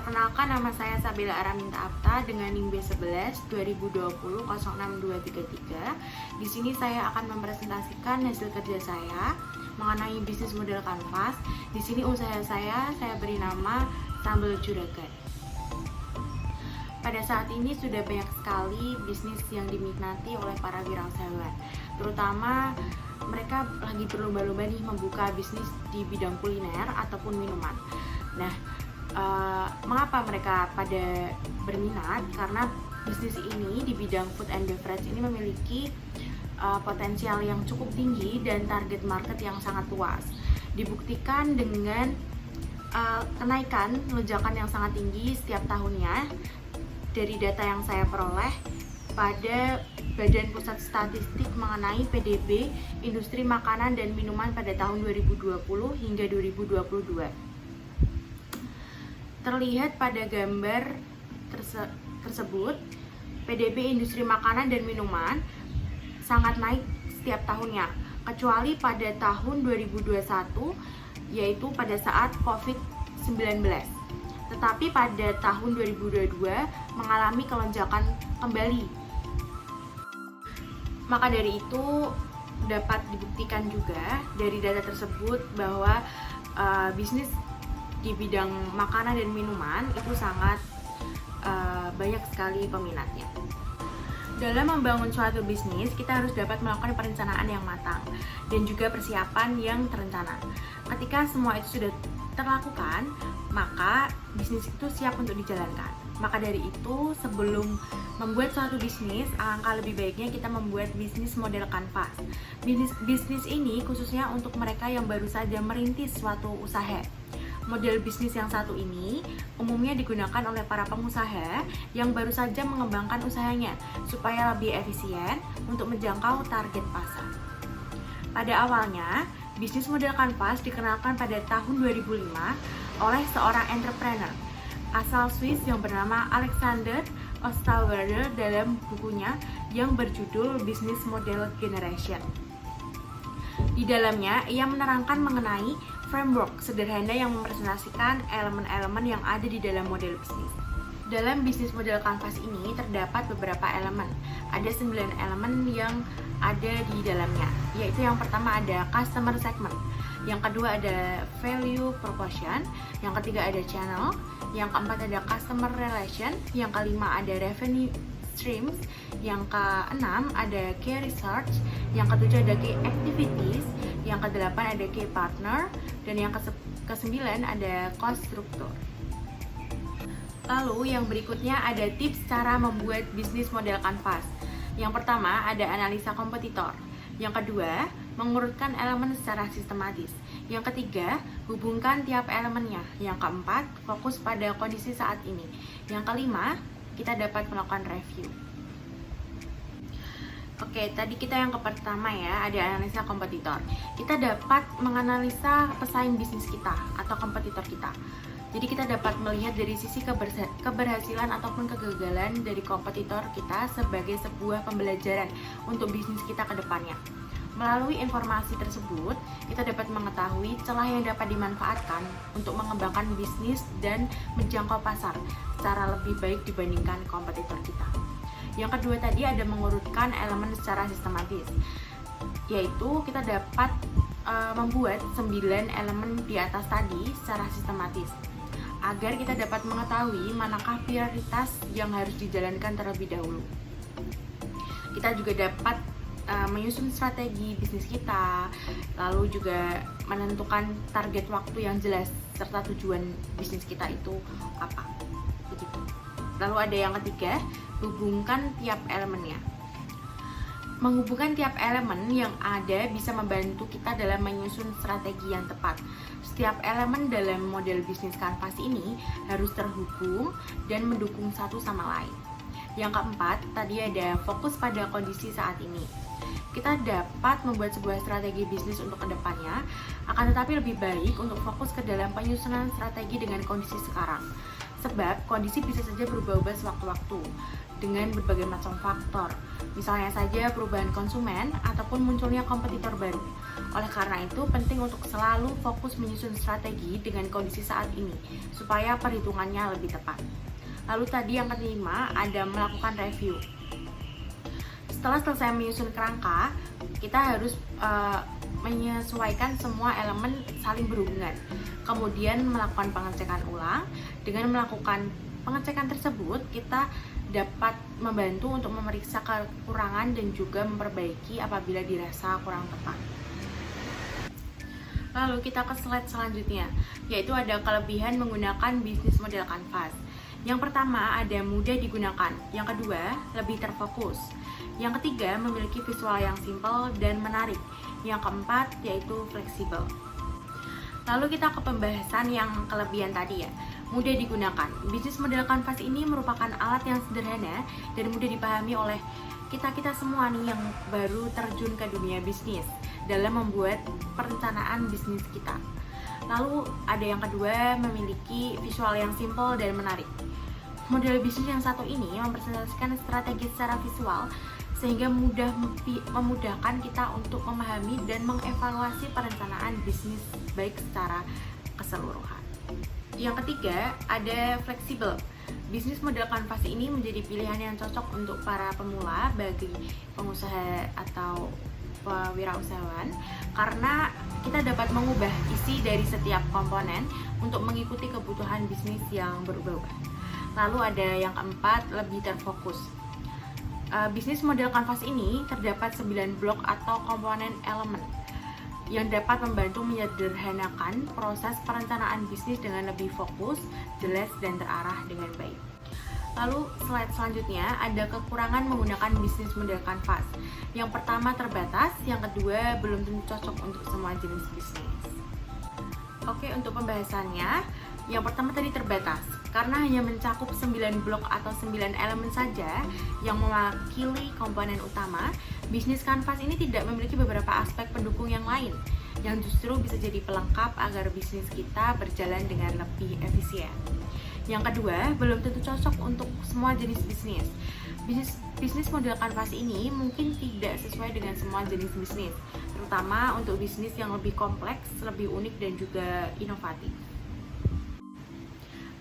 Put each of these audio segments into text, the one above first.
Perkenalkan, nama saya Sabila Araminta Apta dengan NIM B11 2020 06233. Di sini saya akan mempresentasikan hasil kerja saya mengenai bisnis model kanvas. Di sini usaha saya beri nama Sambal Juragan. Pada saat ini sudah banyak sekali bisnis yang diminati oleh para wirausahawan, terutama mereka lagi berlomba-lomba nih membuka bisnis di bidang kuliner ataupun minuman. Nah, mengapa mereka pada berminat? Karena bisnis ini di bidang food and beverage ini memiliki potensial yang cukup tinggi dan target market yang sangat luas. Dibuktikan dengan kenaikan lonjakan yang sangat tinggi setiap tahunnya. Dari data yang saya peroleh pada Badan Pusat Statistik mengenai PDB industri makanan dan minuman pada tahun 2020 hingga 2022. Terlihat pada gambar tersebut, PDB industri makanan dan minuman sangat naik setiap tahunnya, kecuali pada tahun 2021, yaitu pada saat COVID-19. Tetapi pada tahun 2022 mengalami kelonjakan kembali. Maka dari itu dapat dibuktikan juga dari data tersebut bahwa bisnis di bidang makanan dan minuman itu sangat banyak sekali peminatnya. Dalam membangun suatu bisnis, kita harus dapat melakukan perencanaan yang matang dan juga persiapan yang terencana. Ketika semua itu sudah terlakukan, maka bisnis itu siap untuk dijalankan. Maka dari itu, sebelum membuat suatu bisnis, alangkah lebih baiknya kita membuat bisnis model kanvas. Bisnis ini khususnya untuk mereka yang baru saja merintis suatu usaha. Model bisnis yang satu ini umumnya digunakan oleh para pengusaha yang baru saja mengembangkan usahanya supaya lebih efisien untuk menjangkau target pasar. Pada awalnya, bisnis model kanvas dikenalkan pada tahun 2005 oleh seorang entrepreneur asal Swiss yang bernama Alexander Osterwalder dalam bukunya yang berjudul Business Model Generation. Di dalamnya, ia menerangkan mengenai framework sederhana yang mempresentasikan elemen-elemen yang ada di dalam model bisnis. Dalam bisnis model kanvas ini terdapat beberapa elemen. Ada 9 elemen yang ada di dalamnya, yaitu yang pertama ada customer segment, yang kedua ada value proposition, yang ketiga ada channel, yang keempat ada customer relation, yang kelima ada revenue streams, yang keenam ada key research, yang ketujuh ada key activities, yang kedelapan ada key partner, dan yang kesembilan ada cost structure. Lalu yang berikutnya ada tips cara membuat bisnis model kanvas. Yang pertama ada analisa kompetitor. Yang kedua, mengurutkan elemen secara sistematis. Yang ketiga, hubungkan tiap elemennya. Yang keempat, fokus pada kondisi saat ini. Yang kelima, kita dapat melakukan review. Oke, tadi kita yang pertama ya, ada analisa kompetitor. Kita dapat menganalisa pesaing bisnis kita atau kompetitor kita. Jadi kita dapat melihat dari sisi keberhasilan ataupun kegagalan dari kompetitor kita sebagai sebuah pembelajaran untuk bisnis kita ke depannya. Melalui informasi tersebut, kita dapat mengetahui celah yang dapat dimanfaatkan untuk mengembangkan bisnis dan menjangkau pasar secara lebih baik dibandingkan kompetitor kita. Yang kedua tadi ada mengurutkan elemen secara sistematis, yaitu kita dapat membuat 9 elemen di atas tadi secara sistematis agar kita dapat mengetahui manakah prioritas yang harus dijalankan terlebih dahulu. Kita juga dapat menyusun strategi bisnis kita, lalu juga menentukan target waktu yang jelas serta tujuan bisnis kita itu apa. Begitu. Lalu ada yang ketiga, hubungkan tiap elemennya. Menghubungkan tiap elemen yang ada bisa membantu kita dalam menyusun strategi yang tepat. Setiap elemen dalam model bisnis kanvas ini harus terhubung dan mendukung satu sama lain. Yang keempat, tadi ada fokus pada kondisi saat ini. Kita dapat membuat sebuah strategi bisnis untuk kedepannya, akan tetapi lebih baik untuk fokus ke dalam penyusunan strategi dengan kondisi sekarang. Sebab kondisi bisa saja berubah-ubah sewaktu-waktu. dengan berbagai macam faktor, misalnya saja perubahan konsumen ataupun munculnya kompetitor baru. Oleh karena itu, penting untuk selalu fokus menyusun strategi dengan kondisi saat ini, supaya perhitungannya lebih tepat. Lalu tadi yang kelima, ada melakukan review. Setelah selesai menyusun kerangka, kita harus menyesuaikan semua elemen saling berhubungan. Kemudian melakukan pengecekan ulang. Dengan melakukan pengecekan tersebut, kita dapat membantu untuk memeriksa kekurangan dan juga memperbaiki apabila dirasa kurang tepat. Lalu kita ke slide selanjutnya, yaitu ada kelebihan menggunakan bisnis model kanvas. Yang pertama, ada mudah digunakan. Yang kedua, lebih terfokus. Yang ketiga, memiliki visual yang simpel dan menarik. Yang keempat, yaitu fleksibel. Lalu kita ke pembahasan yang kelebihan tadi ya. Mudah digunakan. Bisnis model kanvas ini merupakan alat yang sederhana dan mudah dipahami oleh kita-kita semua nih yang baru terjun ke dunia bisnis dalam membuat perencanaan bisnis kita. Lalu ada yang kedua, memiliki visual yang simpel dan menarik. Model bisnis yang satu ini mempresentasikan strategi secara visual sehingga memudahkan kita untuk memahami dan mengevaluasi perencanaan bisnis baik secara keseluruhan. Yang ketiga, ada fleksibel. Bisnis model kanvas ini menjadi pilihan yang cocok untuk para pemula, bagi pengusaha atau pewirausahawan, karena kita dapat mengubah isi dari setiap komponen untuk mengikuti kebutuhan bisnis yang berubah-ubah. Lalu ada yang keempat, lebih terfokus. Bisnis model kanvas ini terdapat 9 blok atau komponen elemen yang dapat membantu menyederhanakan proses perencanaan bisnis dengan lebih fokus, jelas, dan terarah dengan baik. Lalu slide selanjutnya, ada kekurangan menggunakan bisnis model kanvas. Yang pertama, terbatas. Yang kedua, belum tentu cocok untuk semua jenis bisnis. Oke, untuk pembahasannya, yang pertama tadi terbatas, karena hanya mencakup 9 blok atau 9 elemen saja yang mewakili komponen utama. Bisnis kanvas ini tidak memiliki beberapa aspek pendukung yang lain, yang justru bisa jadi pelengkap agar bisnis kita berjalan dengan lebih efisien. Yang kedua, belum tentu cocok untuk semua jenis bisnis. Bisnis model kanvas ini mungkin tidak sesuai dengan semua jenis bisnis, terutama untuk bisnis yang lebih kompleks, lebih unik, dan juga inovatif.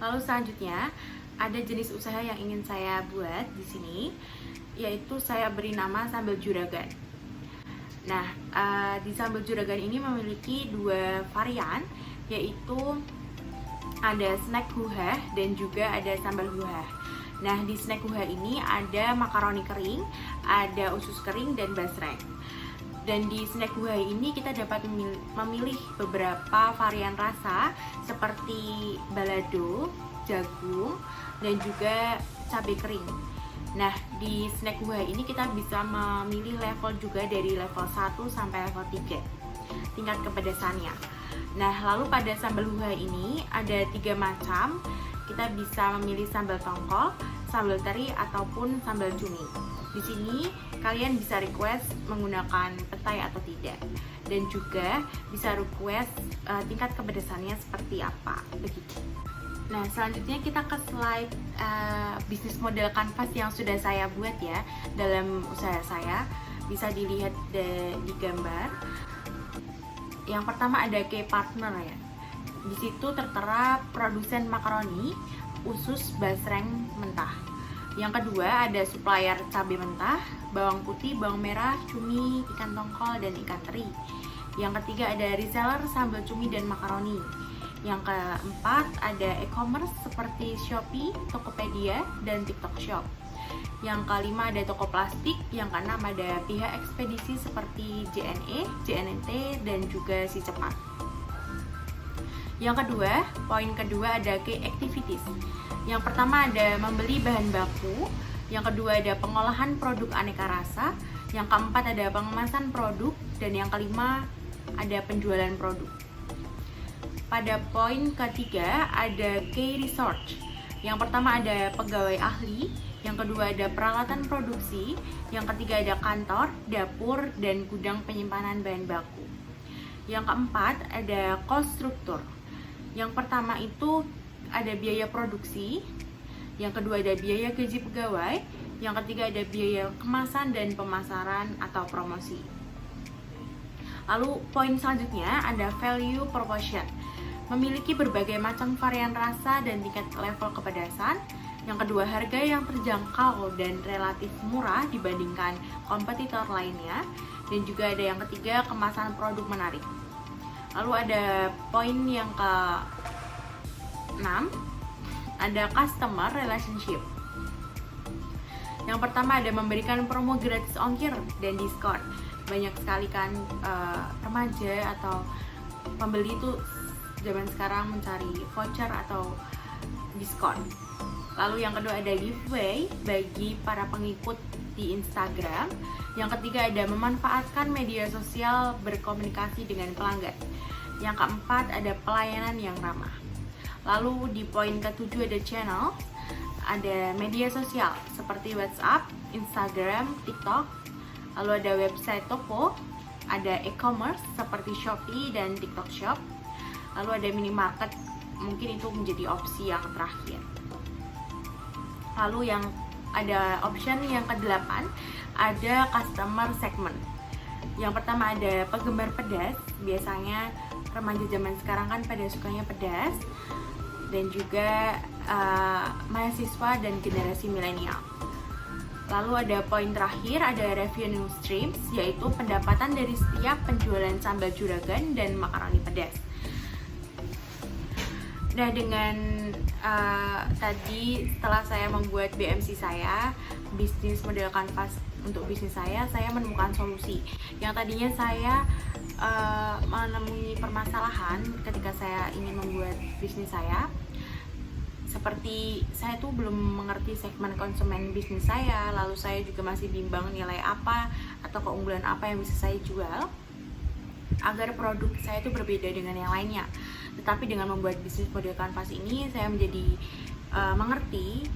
Lalu selanjutnya, ada jenis usaha yang ingin saya buat di sini, yaitu saya beri nama sambal juragan. Nah, di sambal juragan ini memiliki 2 varian, yaitu ada snack huha dan juga ada sambal huha. Nah, di snack huha ini ada makaroni kering, ada usus kering, dan basreng. Dan di snack huha ini kita dapat memilih beberapa varian rasa seperti balado, jagung, dan juga cabai kering. Nah, di snack huha ini kita bisa memilih level juga dari level 1 sampai level 3 tingkat kepedasannya. Nah, lalu pada sambal huha ini ada 3 macam. Kita bisa memilih sambal tongkol, sambal teri, ataupun sambal cumi. Di sini kalian bisa request menggunakan petai atau tidak, dan juga bisa request tingkat kepedasannya seperti apa, begitu. Nah, selanjutnya kita ke slide bisnis model kanvas yang sudah saya buat ya dalam usaha saya. Bisa dilihat di gambar. Yang pertama ada key partner ya. Di situ tertera produsen makaroni, usus, basreng mentah. Yang kedua ada supplier cabai mentah, bawang putih, bawang merah, cumi, ikan tongkol, dan ikan teri. Yang ketiga ada reseller sambal cumi dan makaroni. Yang keempat ada e-commerce seperti Shopee, Tokopedia, dan TikTok Shop. Yang kelima ada toko plastik. Yang keenam ada pihak ekspedisi seperti JNE, JNNT, dan juga Si Cepat. Yang kedua, poin kedua ada key activities. Yang pertama ada membeli bahan baku. Yang kedua ada pengolahan produk aneka rasa. Yang keempat ada pengemasan produk. Dan yang kelima ada penjualan produk. Pada poin ketiga ada key research. Yang pertama ada pegawai ahli. Yang kedua ada peralatan produksi. Yang ketiga ada kantor, dapur, dan gudang penyimpanan bahan baku. Yang keempat ada cost struktur. Yang pertama itu ada biaya produksi. Yang kedua ada biaya gaji pegawai. Yang ketiga ada biaya kemasan dan pemasaran atau promosi. Lalu poin selanjutnya ada value proposition. Memiliki berbagai macam varian rasa dan tingkat level kepedasan. Yang kedua, harga yang terjangkau dan relatif murah dibandingkan kompetitor lainnya. Dan juga ada yang ketiga, kemasan produk menarik. Lalu ada poin yang ke-6, ada customer relationship. Yang pertama ada memberikan promo gratis ongkir dan diskon. Banyak sekali kan remaja atau pembeli itu zaman sekarang mencari voucher atau diskon. Lalu yang kedua ada giveaway bagi para pengikut di Instagram. Yang ketiga ada memanfaatkan media sosial berkomunikasi dengan pelanggan. Yang keempat ada pelayanan yang ramah. Lalu di poin ke-7 ada channel. Ada media sosial seperti WhatsApp, Instagram, TikTok. Lalu ada website toko, ada e-commerce seperti Shopee dan TikTok Shop. Lalu ada minimarket, mungkin itu menjadi opsi yang terakhir. Lalu yang ada option yang ke-8 ada customer segment. Yang pertama ada penggemar pedas. Biasanya remaja zaman sekarang kan pada sukanya pedas. Dan juga mahasiswa dan generasi milenial. Lalu ada poin terakhir, ada revenue streams, yaitu pendapatan dari setiap penjualan sambal juragan dan makaroni pedas. Nah, dengan tadi setelah saya membuat BMC saya, bisnis model kanvas untuk bisnis saya menemukan solusi. Yang tadinya saya menemui permasalahan ketika saya ingin membuat bisnis saya. Seperti saya tuh belum mengerti segmen konsumen bisnis saya, lalu saya juga masih bimbang nilai apa atau keunggulan apa yang bisa saya jual agar produk saya itu berbeda dengan yang lainnya. Tetapi dengan membuat bisnis model kanvas ini, saya menjadi mengerti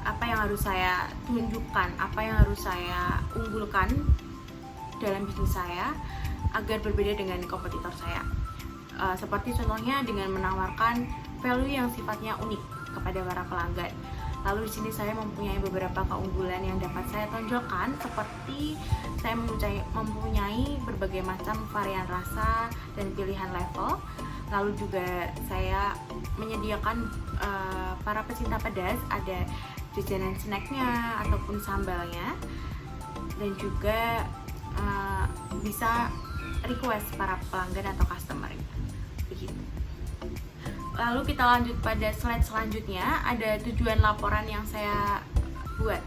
apa yang harus saya tunjukkan, apa yang harus saya unggulkan dalam bisnis saya agar berbeda dengan kompetitor saya. Seperti contohnya dengan menawarkan value yang sifatnya unik kepada para pelanggan. Lalu di sini saya mempunyai beberapa keunggulan yang dapat saya tonjolkan, seperti saya mempunyai berbagai macam varian rasa dan pilihan level. Lalu juga saya menyediakan para pecinta pedas ada jajanan snacknya ataupun sambalnya, dan juga bisa request para pelanggan atau customer begitu. Lalu kita lanjut pada slide selanjutnya, ada tujuan laporan yang saya buat,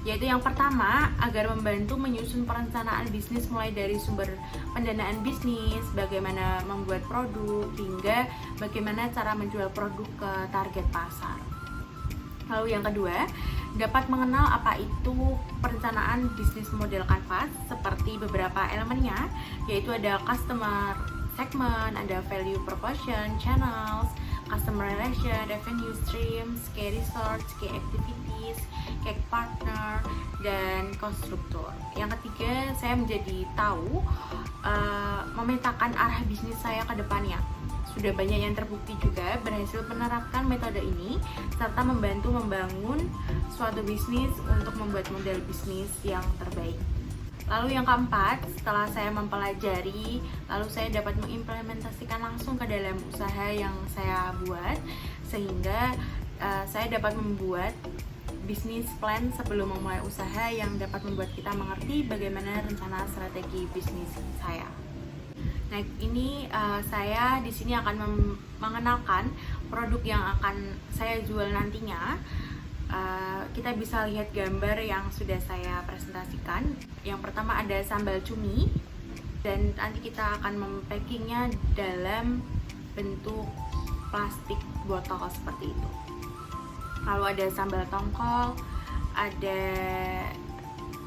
yaitu yang pertama agar membantu menyusun perencanaan bisnis mulai dari sumber pendanaan bisnis, bagaimana membuat produk, hingga bagaimana cara menjual produk ke target pasar. Lalu yang kedua, dapat mengenal apa itu perencanaan bisnis model kanvas seperti beberapa elemennya, yaitu ada customer segment, ada value proposition, channels, customer relation, revenue streams, key research, key activities, key partner, dan cost structure. Yang ketiga, saya menjadi tahu memetakan arah bisnis saya ke depannya. Sudah banyak yang terbukti juga berhasil menerapkan metode ini serta membantu membangun suatu bisnis untuk membuat model bisnis yang terbaik. Lalu yang keempat, setelah saya mempelajari, lalu saya dapat mengimplementasikan langsung ke dalam usaha yang saya buat, sehingga saya dapat membuat bisnis plan sebelum memulai usaha yang dapat membuat kita mengerti bagaimana rencana strategi bisnis saya. Nah, ini saya di sini akan mengenalkan produk yang akan saya jual nantinya. Kita bisa lihat gambar yang sudah saya presentasikan. Yang pertama ada sambal cumi, dan nanti kita akan mempackingnya dalam bentuk plastik botol seperti itu. Lalu ada sambal tongkol, ada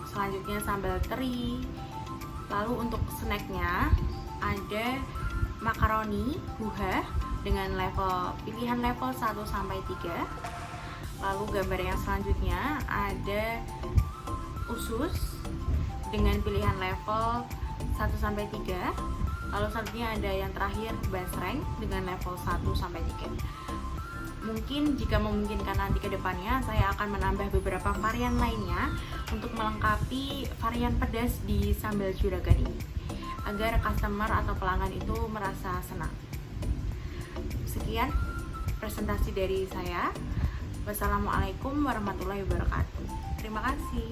selanjutnya sambal teri. Lalu untuk snacknya ada makaroni buah dengan pilihan level 1 sampai 3. Lalu gambar yang selanjutnya ada usus dengan pilihan level 1 sampai 3. Lalu selanjutnya ada yang terakhir basreng dengan level 1 sampai 3. Mungkin jika memungkinkan nanti ke depannya saya akan menambah beberapa varian lainnya untuk melengkapi varian pedas di sambal juragan ini agar customer atau pelanggan itu merasa senang. Sekian presentasi dari saya. Wassalamualaikum warahmatullahi wabarakatuh. Terima kasih.